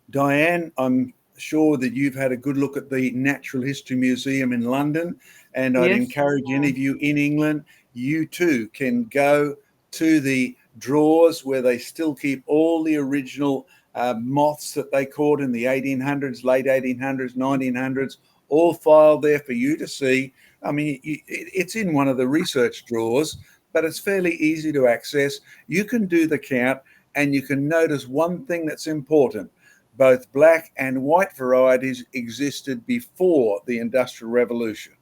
Diane, I'm sure that you've had a good look at the Natural History Museum in London, and I'd Yes. encourage any of you in England, you too can go to the drawers where they still keep all the original moths that they caught in the 1800s, late 1800s, 1900s, all filed there for you to see. I mean, it's in one of the research drawers, but it's fairly easy to access. You can do the count, and you can notice one thing that's important: both black and white varieties existed before the Industrial Revolution.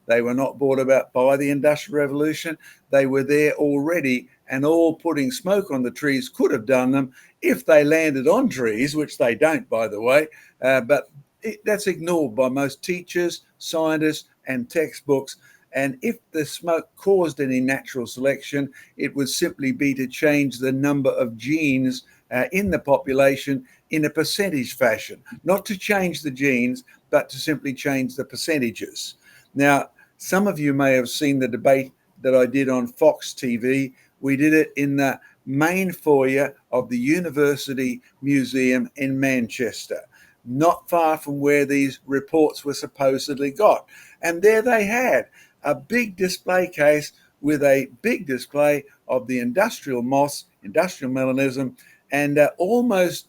They were not brought about by the Industrial Revolution. They were there already, and all putting smoke on the trees could have done them if they landed on trees, which they don't, by the way. That's ignored by most teachers, scientists, and textbooks. And if the smoke caused any natural selection, it would simply be to change the number of genes in the population in a percentage fashion, not to change the genes, but to simply change the percentages. Now, some of you may have seen the debate that I did on Fox TV. We did it in the main foyer of the University Museum in Manchester, not far from where these reports were supposedly got. And there they had a big display case with a big display of the industrial moss, industrial melanism, and almost,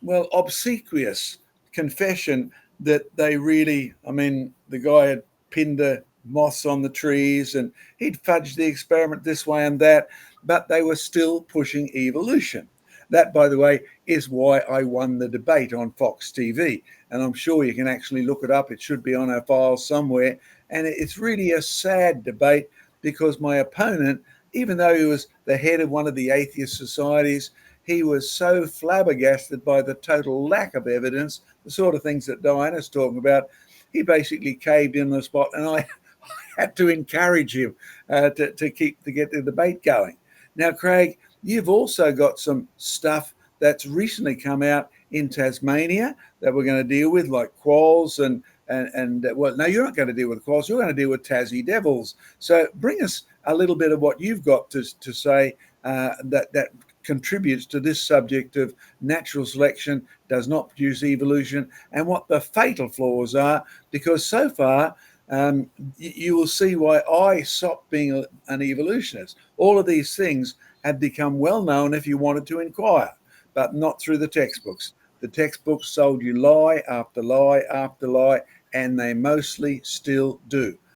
well, obsequious confession that they really, I mean, the guy had pinned the moss on the trees and he'd fudged the experiment this way and that, but they were still pushing evolution. That, by the way, is why I won the debate on Fox TV. And I'm sure you can actually look it up. It should be on our files somewhere. And it's really a sad debate because my opponent, even though he was the head of one of the atheist societies, he was so flabbergasted by the total lack of evidence, the sort of things that Diana's talking about. He basically caved in the spot, and I had to encourage him to get the debate going. Now, Craig, you've also got some stuff that's recently come out in Tasmania that we're going to deal with, like quolls and well, no, you're not going to deal with quolls. You're going to deal with Tassie devils. So bring us a little bit of what you've got to say that contributes to this subject of natural selection does not produce evolution, and what the fatal flaws are, because so far you will see why I stopped being an evolutionist. All of these things had become well known if you wanted to inquire, but not through the textbooks. The textbooks sold you lie after lie after lie, and they mostly still do.